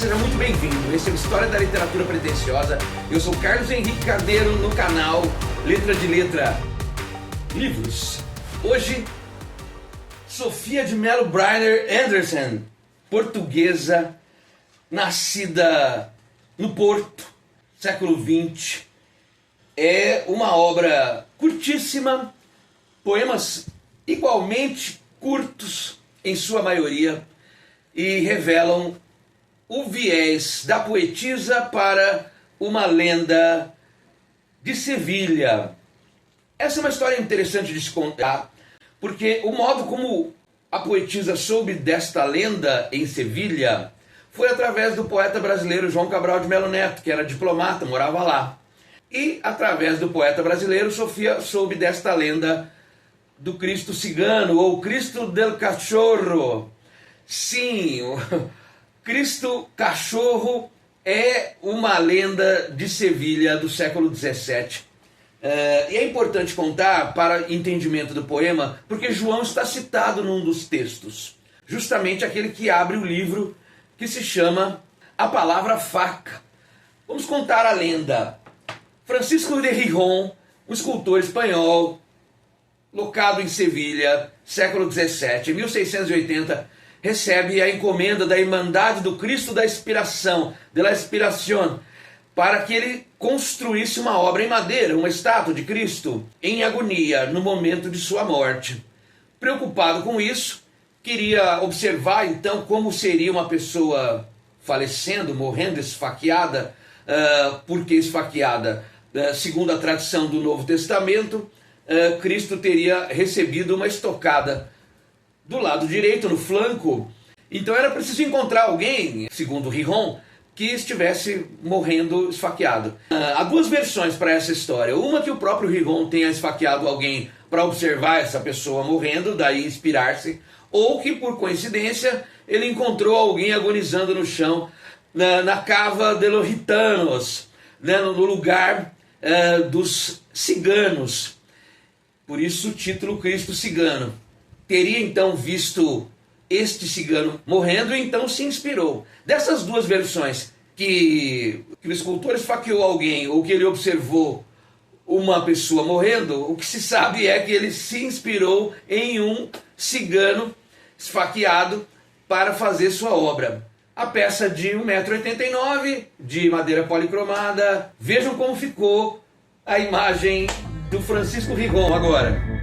seja muito bem-vindo. Esse é o História da Literatura Pretensiosa. Eu sou Carlos Henrique Carneiro no canal Letra de Letra Livros. Hoje, Sofia de Mello Briner Anderson, portuguesa, nascida no Porto, século XX. É uma obra curtíssima, poemas igualmente curtos em sua maioria, e revelam o viés da poetisa para uma lenda de Sevilha. Essa é uma história interessante de se contar, porque o modo como a poetisa soube desta lenda em Sevilha foi através do poeta brasileiro João Cabral de Melo Neto, que era diplomata, morava lá. E através do poeta brasileiro, Sofia soube desta lenda do Cristo cigano, ou Cristo del Cachorro. Sim, o Cristo Cachorro é uma lenda de Sevilha do século XVII. E é importante contar para entendimento do poema, porque João está citado num dos textos, justamente aquele que abre o livro, que se chama A Palavra Faca. Vamos contar a lenda. Francisco de Gijón, um escultor espanhol, locado em Sevilha, século XVII, em 1680, recebe a encomenda da Irmandade do Cristo da Inspiração, de la Inspiración, para que ele construísse uma obra em madeira, uma estátua de Cristo, em agonia, no momento de sua morte. Preocupado com isso, queria observar então como seria uma pessoa falecendo, morrendo, esfaqueada. Por que esfaqueada? Segundo a tradição do Novo Testamento, Cristo teria recebido uma estocada do lado direito, no flanco. Então era preciso encontrar alguém, segundo Gijón, que estivesse morrendo esfaqueado. Há duas versões para essa história. Uma que o próprio Gijón tenha esfaqueado alguém para observar essa pessoa morrendo, daí inspirar-se, ou que por coincidência ele encontrou alguém agonizando no chão, na cava de los gitanos, no lugar dos ciganos. Por isso o título Cristo Cigano. Teria então visto este cigano morrendo e então se inspirou. Dessas duas versões, que o escultor esfaqueou alguém ou que ele observou uma pessoa morrendo, o que se sabe é que ele se inspirou em um cigano esfaqueado para fazer sua obra. A peça de 1,89 m, de madeira policromada. Vejam como ficou a imagem do Francisco Gijón agora.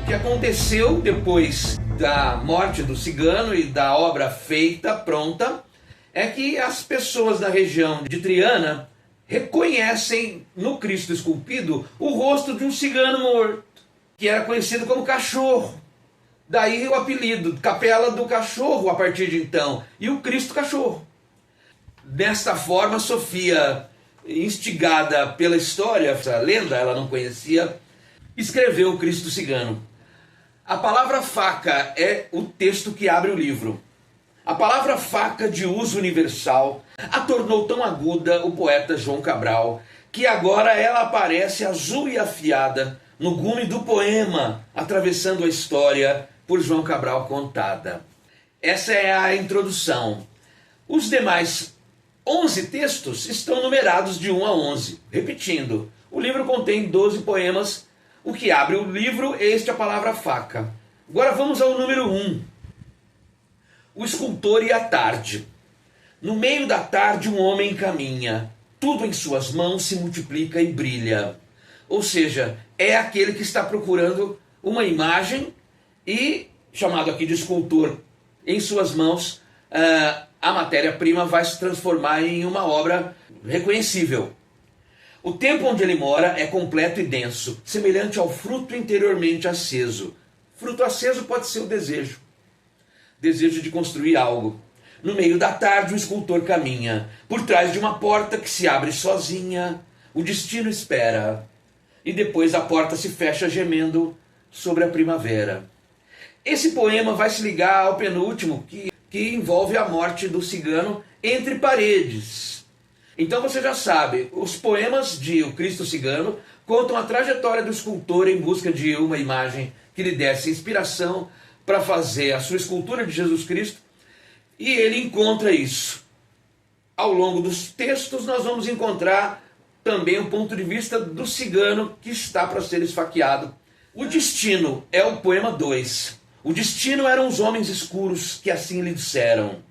O que aconteceu depois da morte do cigano e da obra feita, pronta, é que as pessoas da região de Triana reconhecem no Cristo esculpido o rosto de um cigano morto, que era conhecido como Cachorro. Daí o apelido, Capela do Cachorro, a partir de então, e o Cristo Cachorro. Desta forma, Sofia, instigada pela história, essa lenda ela não conhecia, escreveu o Cristo Cigano. A palavra faca é o texto que abre o livro. A palavra faca, de uso universal, a tornou tão aguda o poeta João Cabral, que agora ela aparece azul e afiada no gume do poema, atravessando a história por João Cabral contada. Essa é a introdução. Os demais 11 textos estão numerados de 1 a 11. Repetindo, o livro contém 12 poemas. O que abre o livro é a palavra faca. Agora vamos ao número 1. O escultor e a tarde. No meio da tarde um homem caminha. Tudo em suas mãos se multiplica e brilha. Ou seja, é aquele que está procurando uma imagem e, chamado aqui de escultor, em suas mãos, a matéria-prima vai se transformar em uma obra reconhecível. O tempo onde ele mora é completo e denso, semelhante ao fruto interiormente aceso. Fruto aceso pode ser o desejo. Desejo de construir algo. No meio da tarde o escultor caminha. Por trás de uma porta que se abre sozinha, o destino espera. E depois a porta se fecha gemendo sobre a primavera. Esse poema vai se ligar ao penúltimo, que envolve a morte do cigano entre paredes. Então você já sabe, os poemas de O Cristo Cigano contam a trajetória do escultor em busca de uma imagem que lhe desse inspiração para fazer a sua escultura de Jesus Cristo, e ele encontra isso. Ao longo dos textos nós vamos encontrar também o ponto de vista do cigano que está para ser esfaqueado. O destino é o poema 2. O destino eram os homens escuros que assim lhe disseram: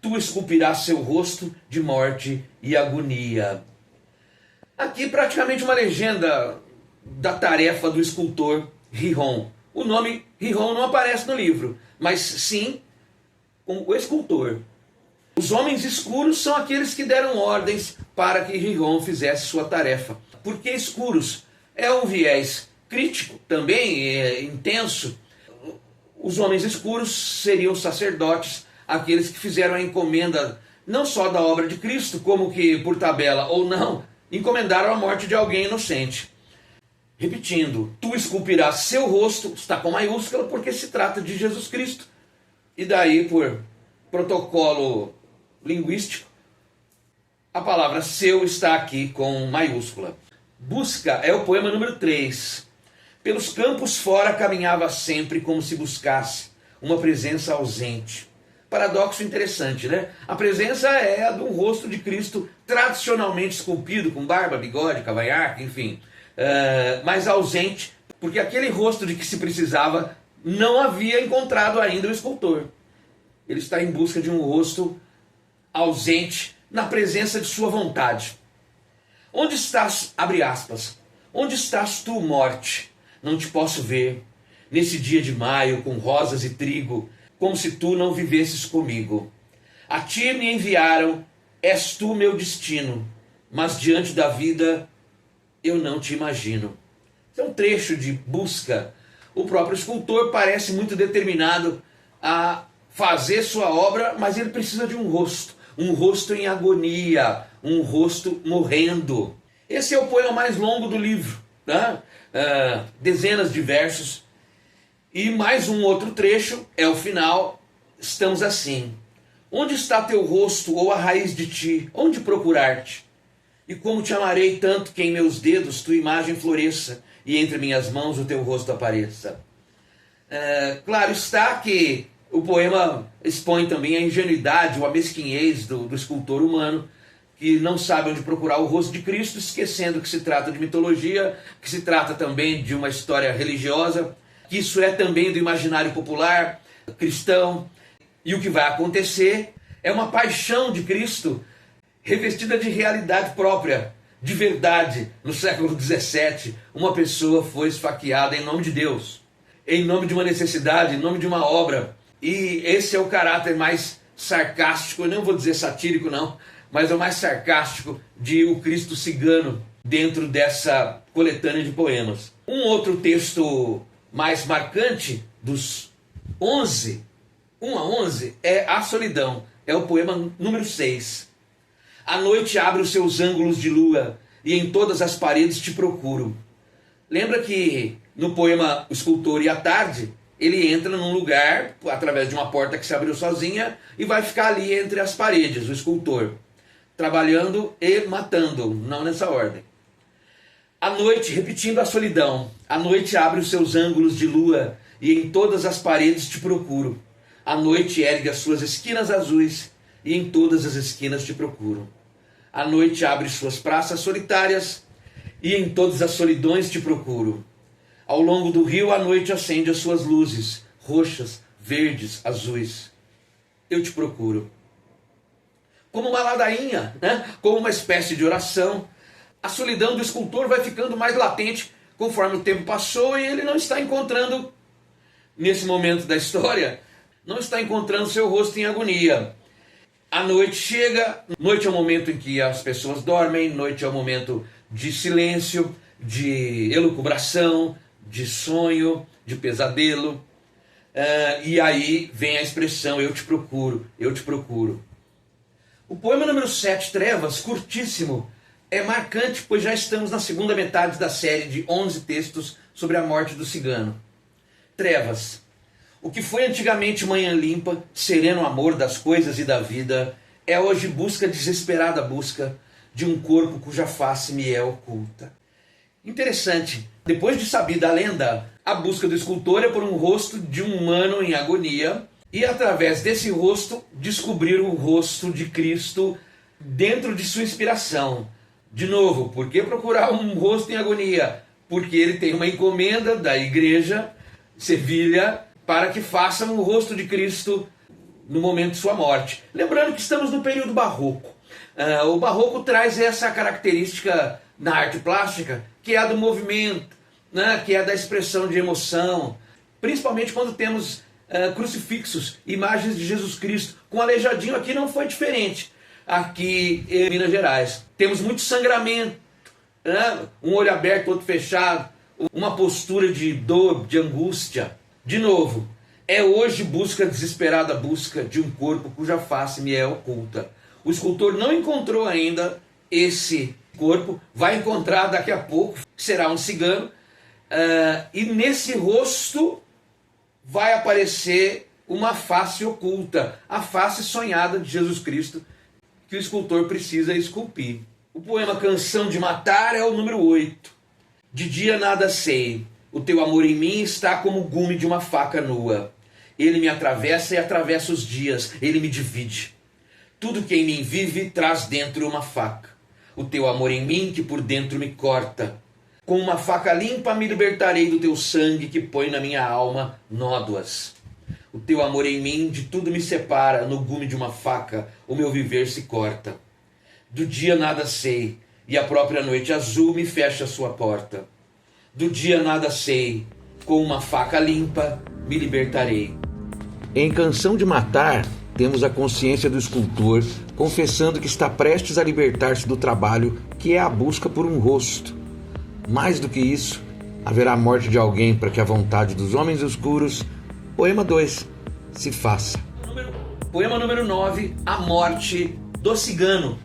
tu esculpirás seu rosto de morte e agonia. Aqui praticamente uma legenda da tarefa do escultor Riron. O nome Riron não aparece no livro, mas sim o escultor. Os homens escuros são aqueles que deram ordens para que Riron fizesse sua tarefa. Por que escuros? É um viés crítico, também intenso. Os homens escuros seriam os sacerdotes, aqueles que fizeram a encomenda não só da obra de Cristo, como que por tabela ou não, encomendaram a morte de alguém inocente. Repetindo, tu esculpirás seu rosto, está com maiúscula porque se trata de Jesus Cristo. E daí, por protocolo linguístico, a palavra seu está aqui com maiúscula. Busca é o poema número 3. Pelos campos fora caminhava sempre como se buscasse uma presença ausente. Paradoxo interessante, né? A presença é a de um rosto de Cristo tradicionalmente esculpido, com barba, bigode, cavanhaque, enfim. Mas ausente, porque aquele rosto de que se precisava não havia encontrado ainda o escultor. Ele está em busca de um rosto ausente na presença de sua vontade. Onde estás, abre aspas, onde estás tu, morte? Não te posso ver, nesse dia de maio, com rosas e trigo, como se tu não vivesses comigo. A ti me enviaram, és tu meu destino, mas diante da vida eu não te imagino. Esse é um trecho de busca. O próprio escultor parece muito determinado a fazer sua obra, mas ele precisa de um rosto em agonia, um rosto morrendo. Esse é o poema mais longo do livro, né? Dezenas de versos. E mais um outro trecho, é o final, estamos assim. Onde está teu rosto ou a raiz de ti? Onde procurar-te? E como te amarei tanto que em meus dedos tua imagem floresça e entre minhas mãos o teu rosto apareça. Claro está que o poema expõe também a ingenuidade ou a mesquinhez do escultor humano, que não sabe onde procurar o rosto de Cristo, esquecendo que se trata de mitologia, que se trata também de uma história religiosa, que isso é também do imaginário popular cristão. E o que vai acontecer é uma paixão de Cristo revestida de realidade própria, de verdade. No século XVII, uma pessoa foi esfaqueada em nome de Deus, em nome de uma necessidade, em nome de uma obra. E esse é o caráter mais sarcástico, eu não vou dizer satírico não, mas é o mais sarcástico de O Cristo Cigano, dentro dessa coletânea de poemas. Um outro texto mais marcante, dos 11, 1 a 11, é A Solidão, é o poema número 6. A noite abre os seus ângulos de lua, e em todas as paredes te procuro. Lembra que no poema O Escultor e a Tarde, ele entra num lugar, através de uma porta que se abriu sozinha, e vai ficar ali entre as paredes, o escultor, trabalhando e matando, não nessa ordem. A noite, repetindo a solidão, a noite abre os seus ângulos de lua, e em todas as paredes te procuro. A noite ergue as suas esquinas azuis, e em todas as esquinas te procuro. A noite abre suas praças solitárias, e em todas as solidões te procuro. Ao longo do rio a noite acende as suas luzes, roxas, verdes, azuis. Eu te procuro. Como uma ladainha, né? Como uma espécie de oração, a solidão do escultor vai ficando mais latente conforme o tempo passou, e ele não está encontrando, nesse momento da história, não está encontrando seu rosto em agonia. A noite chega, noite é o momento em que as pessoas dormem, noite é o momento de silêncio, de elucubração, de sonho, de pesadelo. E aí vem a expressão, eu te procuro, eu te procuro. O poema número 7, Trevas, curtíssimo, é marcante, pois já estamos na segunda metade da série de 11 textos sobre a morte do cigano. Trevas. O que foi antigamente manhã limpa, sereno amor das coisas e da vida, é hoje busca, desesperada busca, de um corpo cuja face me é oculta. Interessante, depois de sabida a lenda, a busca do escultor é por um rosto de um humano em agonia e através desse rosto descobrir o rosto de Cristo dentro de sua inspiração. De novo, por que procurar um rosto em agonia? Porque ele tem uma encomenda da igreja, Sevilha, para que façam o rosto de Cristo no momento de sua morte. Lembrando que estamos no período barroco. O barroco traz essa característica na arte plástica, que é a do movimento, né? Que é a da expressão de emoção, principalmente quando temos crucifixos, imagens de Jesus Cristo. Com Aleijadinho aqui não foi diferente. Aqui em Minas Gerais temos muito sangramento, né? Um olho aberto, outro fechado, uma postura de dor, de angústia. De novo, é hoje desesperada busca de um corpo cuja face me é oculta. O escultor não encontrou ainda esse corpo, vai encontrar daqui a pouco, será um cigano, e nesse rosto vai aparecer uma face oculta, a face sonhada de Jesus Cristo, que o escultor precisa esculpir. O poema Canção de Matar é o número 8. De dia nada sei, o teu amor em mim está como o gume de uma faca nua. Ele me atravessa e atravessa os dias, ele me divide. Tudo que em mim vive traz dentro uma faca. O teu amor em mim que por dentro me corta. Com uma faca limpa me libertarei do teu sangue que põe na minha alma nódoas. O teu amor em mim de tudo me separa, no gume de uma faca o meu viver se corta. Do dia nada sei, e a própria noite azul me fecha a sua porta. Do dia nada sei, com uma faca limpa me libertarei. Em Canção de Matar, temos a consciência do escultor confessando que está prestes a libertar-se do trabalho que é a busca por um rosto. Mais do que isso, haverá a morte de alguém para que a vontade dos homens escuros, poema 2, se faça. Poema número 9, a morte do cigano.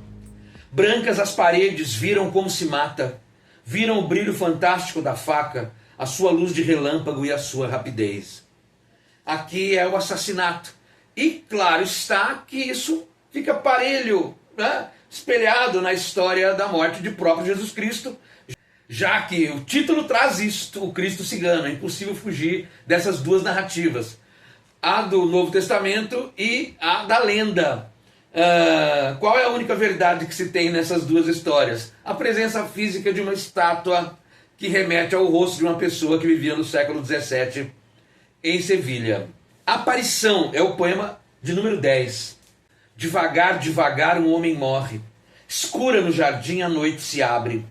Brancas as paredes viram como se mata, viram o brilho fantástico da faca, a sua luz de relâmpago e a sua rapidez. Aqui é o assassinato. E claro está que isso fica parelho, né? Espelhado na história da morte de próprio Jesus Cristo, já que o título traz isto, o Cristo cigano. É impossível fugir dessas duas narrativas, a do Novo Testamento e a da lenda. Qual é a única verdade que se tem nessas duas histórias? A presença física de uma estátua que remete ao rosto de uma pessoa que vivia no século XVII em Sevilha. Aparição é o poema de número 10. Devagar, devagar um homem morre. Escura no jardim a noite se abre.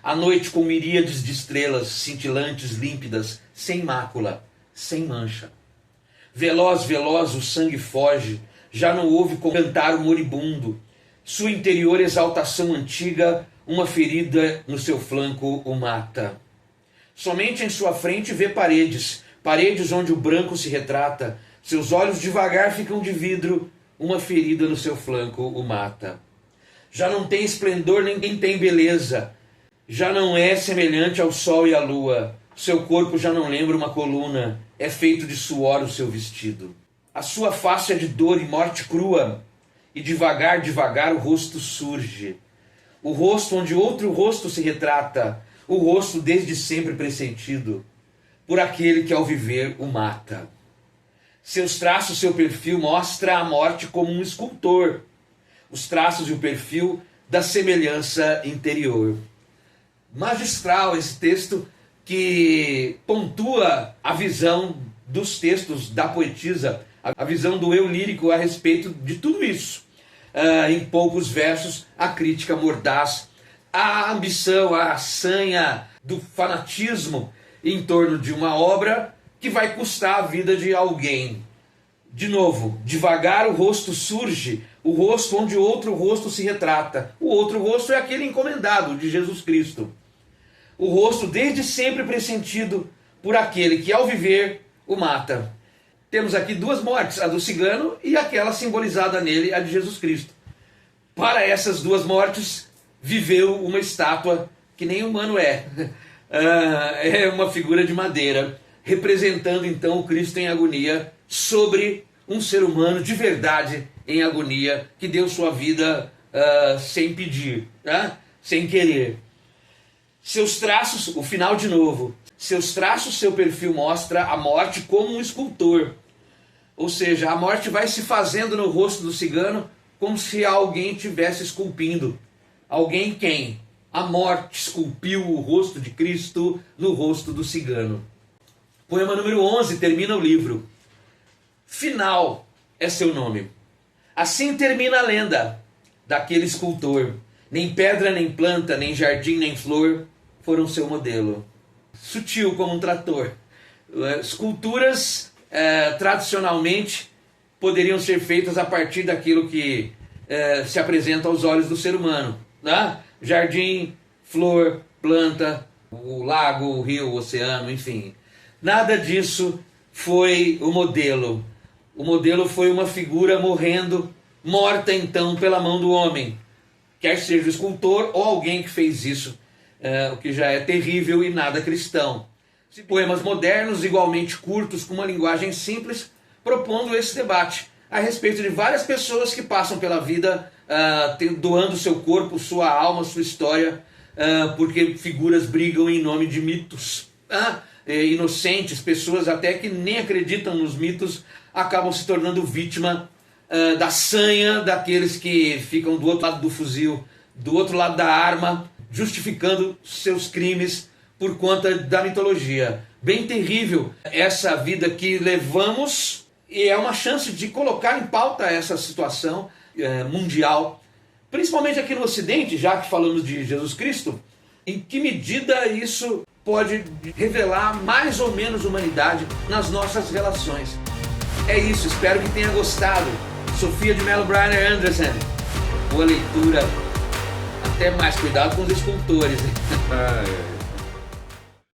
A noite com miríades de estrelas cintilantes, límpidas, sem mácula, sem mancha. Veloz, veloz o sangue foge. Já não ouve cantar o moribundo. Sua interior exaltação antiga, uma ferida no seu flanco o mata. Somente em sua frente vê paredes, paredes onde o branco se retrata. Seus olhos devagar ficam de vidro, uma ferida no seu flanco o mata. Já não tem esplendor nem tem beleza. Já não é semelhante ao sol e à lua. Seu corpo já não lembra uma coluna. É feito de suor o seu vestido. A sua face é de dor e morte crua, e devagar, devagar o rosto surge. O rosto onde outro rosto se retrata, o rosto desde sempre pressentido, por aquele que ao viver o mata. Seus traços, seu perfil mostra a morte como um escultor, os traços e o perfil da semelhança interior. Magistral esse texto que pontua a visão dos textos da poetisa, a visão do eu lírico a respeito de tudo isso. Em poucos versos, a crítica mordaz, a ambição, a sanha do fanatismo em torno de uma obra que vai custar a vida de alguém. De novo, devagar o rosto surge, o rosto onde outro rosto se retrata. O outro rosto é aquele encomendado de Jesus Cristo. O rosto desde sempre pressentido por aquele que ao viver o mata. Temos aqui duas mortes, a do cigano e aquela simbolizada nele, a de Jesus Cristo. Para essas duas mortes, viveu uma estátua que nem humano é. É uma figura de madeira, representando então o Cristo em agonia sobre um ser humano de verdade em agonia, que deu sua vida sem pedir, sem querer. Seus traços, o final de novo, seus traços, seu perfil mostra a morte como um escultor. Ou seja, a morte vai se fazendo no rosto do cigano como se alguém estivesse esculpindo. Alguém quem? A morte esculpiu o rosto de Cristo no rosto do cigano. Poema número 11 termina o livro. Final é seu nome. Assim termina a lenda daquele escultor. Nem pedra, nem planta, nem jardim, nem flor foram seu modelo. Sutil como um trator. Esculturas tradicionalmente poderiam ser feitas a partir daquilo que se apresenta aos olhos do ser humano. Jardim, flor, planta, o lago, o rio, o oceano, enfim. Nada disso foi o modelo. O modelo foi uma figura morrendo, morta então pela mão do homem. Quer seja o escultor ou alguém que fez isso, o que já é terrível e nada cristão. Poemas modernos, igualmente curtos, com uma linguagem simples, propondo esse debate a respeito de várias pessoas que passam pela vida doando seu corpo, sua alma, sua história, porque figuras brigam em nome de mitos. Inocentes, pessoas até que nem acreditam nos mitos, acabam se tornando vítima da sanha daqueles que ficam do outro lado do fuzil, do outro lado da arma, justificando seus crimes por conta da mitologia. Bem terrível essa vida que levamos, e é uma chance de colocar em pauta essa situação mundial, principalmente aqui no Ocidente, já que falamos de Jesus Cristo. Em que medida isso pode revelar mais ou menos humanidade nas nossas relações? É isso, espero que tenha gostado. Sofia de Mello Briner Anderson, boa leitura. Até mais, cuidado com os escultores.